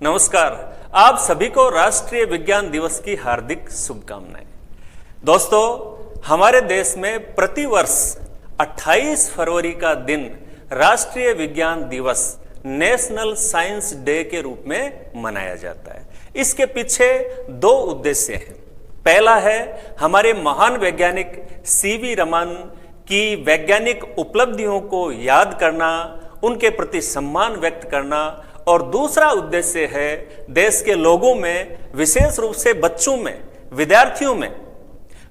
नमस्कार। आप सभी को राष्ट्रीय विज्ञान दिवस की हार्दिक शुभकामनाएं। दोस्तों, हमारे देश में प्रतिवर्ष 28 फरवरी का दिन राष्ट्रीय विज्ञान दिवस नेशनल साइंस डे के रूप में मनाया जाता है। इसके पीछे दो उद्देश्य हैं। पहला है हमारे महान वैज्ञानिक सीवी रमन की वैज्ञानिक उपलब्धियों को याद करना, उनके प्रति सम्मान व्यक्त करना, और दूसरा उद्देश्य है देश के लोगों में, विशेष रूप से बच्चों में, विद्यार्थियों में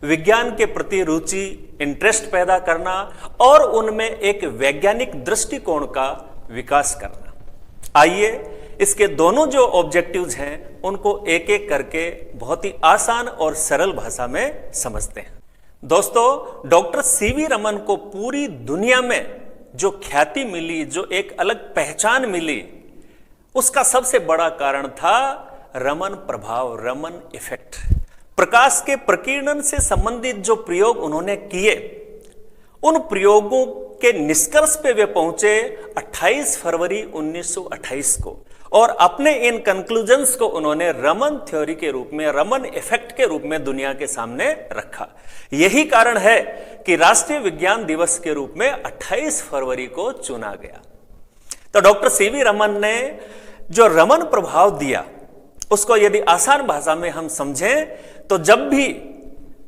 विज्ञान के प्रति रुचि, इंटरेस्ट पैदा करना और उनमें एक वैज्ञानिक दृष्टिकोण का विकास करना। आइए इसके दोनों जो ऑब्जेक्टिव्स हैं उनको एक एक करके बहुत ही आसान और सरल भाषा में समझते हैं। दोस्तों, डॉक्टर सीवी रमन को पूरी दुनिया में जो ख्याति मिली, जो एक अलग पहचान मिली, उसका सबसे बड़ा कारण था रमन प्रभाव, रमन इफेक्ट। प्रकाश के प्रकीर्णन से संबंधित जो प्रयोग उन्होंने किए, उन प्रयोगों के निष्कर्ष पे वे पहुंचे 28 फरवरी 1928 को, और अपने इन कंक्लूजन्स को उन्होंने रमन थ्योरी के रूप में, रमन इफेक्ट के रूप में दुनिया के सामने रखा। यही कारण है कि राष्ट्रीय विज्ञान दिवस के रूप में 28 फरवरी को चुना गया। तो डॉक्टर सीवी रमन ने जो रमन प्रभाव दिया, उसको यदि आसान भाषा में हम समझें तो जब भी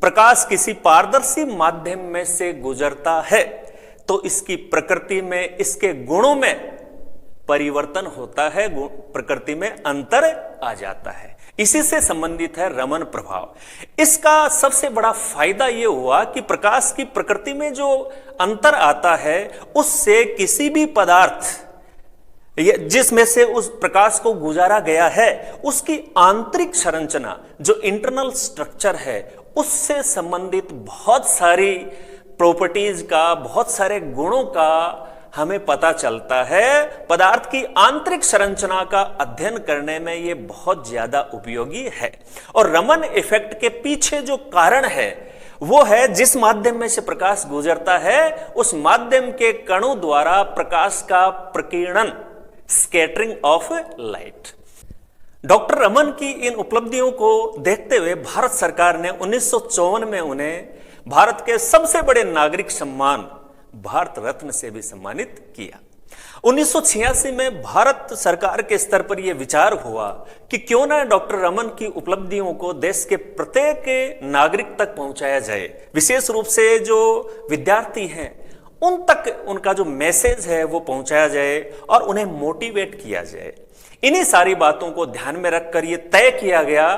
प्रकाश किसी पारदर्शी माध्यम में से गुजरता है तो इसकी प्रकृति में, इसके गुणों में परिवर्तन होता है, प्रकृति में अंतर आ जाता है। इसी से संबंधित है रमन प्रभाव। इसका सबसे बड़ा फायदा यह हुआ कि प्रकाश की प्रकृति में जो अंतर आता है, उससे किसी भी पदार्थ जिसमें से उस प्रकाश को गुजारा गया है, उसकी आंतरिक संरचना, जो इंटरनल स्ट्रक्चर है, उससे संबंधित बहुत सारी प्रॉपर्टीज का, बहुत सारे गुणों का हमें पता चलता है। पदार्थ की आंतरिक संरचना का अध्ययन करने में यह बहुत ज्यादा उपयोगी है। और रमन इफेक्ट के पीछे जो कारण है वो है, जिस माध्यम में से प्रकाश गुजरता है उस माध्यम के कणों द्वारा प्रकाश का प्रकीर्णन, scattering of light. Doctor Raman की इन उपलब्धियों को देखते हुए भारत सरकार ने 1954 में उन्हें भारत के सबसे बड़े नागरिक सम्मान भारत रत्न से भी सम्मानित किया। 1986 में भारत सरकार के स्तर पर यह विचार हुआ कि क्यों ना डॉक्टर रमन की उपलब्धियों को देश के प्रत्येक नागरिक तक पहुंचाया जाए, विशेष रूप से जो विद्यार्थी हैं उन तक उनका जो मैसेज है वो पहुंचाया जाए और उन्हें मोटिवेट किया जाए। इन्हीं सारी बातों को ध्यान में रखकर यह तय किया गया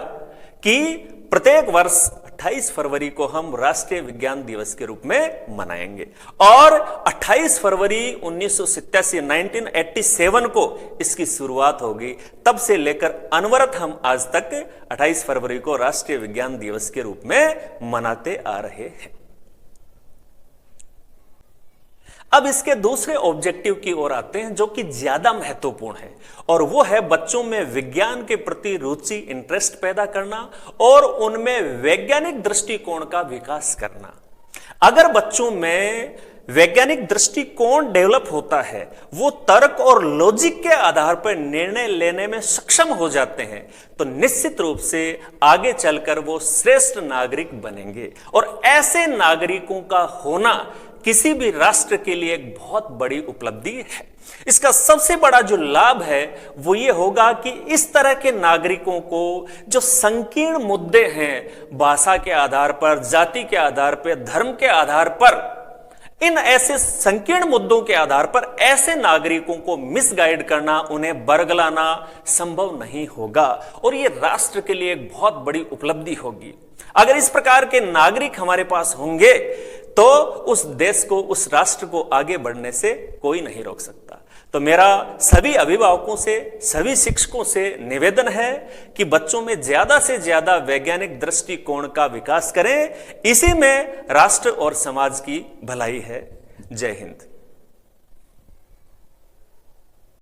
कि प्रत्येक वर्ष 28 फरवरी को हम राष्ट्रीय विज्ञान दिवस के रूप में मनाएंगे। और 28 फरवरी 1987 को इसकी शुरुआत होगी। तब से लेकर अनवरत हम आज तक 28 फरवरी को राष्ट्रीय विज्ञान दिवस के रूप में मनाते आ रहे हैं। अब इसके दूसरे ऑब्जेक्टिव की ओर आते हैं, जो कि ज्यादा महत्वपूर्ण है, और वो है बच्चों में विज्ञान के प्रति रुचि, इंटरेस्ट पैदा करना और उनमें वैज्ञानिक दृष्टिकोण का विकास करना। अगर बच्चों में वैज्ञानिक दृष्टिकोण डेवलप होता है, वो तर्क और लॉजिक के आधार पर निर्णय लेने में सक्षम हो जाते हैं, तो निश्चित रूप से आगे चलकर वो श्रेष्ठ नागरिक बनेंगे। और ऐसे नागरिकों का होना किसी भी राष्ट्र के लिए एक बहुत बड़ी उपलब्धि है। इसका सबसे बड़ा जो लाभ है वो ये होगा कि इस तरह के नागरिकों को जो संकीर्ण मुद्दे हैं, भाषा के आधार पर, जाति के आधार पर, धर्म के आधार पर, इन ऐसे संकीर्ण मुद्दों के आधार पर ऐसे नागरिकों को मिसगाइड करना, उन्हें बरगलाना संभव नहीं होगा। और ये राष्ट्र के लिए एक बहुत बड़ी उपलब्धि होगी। अगर इस प्रकार के नागरिक हमारे पास होंगे तो उस देश को, उस राष्ट्र को आगे बढ़ने से कोई नहीं रोक सकता। तो मेरा सभी अभिभावकों से, सभी शिक्षकों से निवेदन है कि बच्चों में ज्यादा से ज्यादा वैज्ञानिक दृष्टिकोण का विकास करें। इसी में राष्ट्र और समाज की भलाई है। जय हिंद।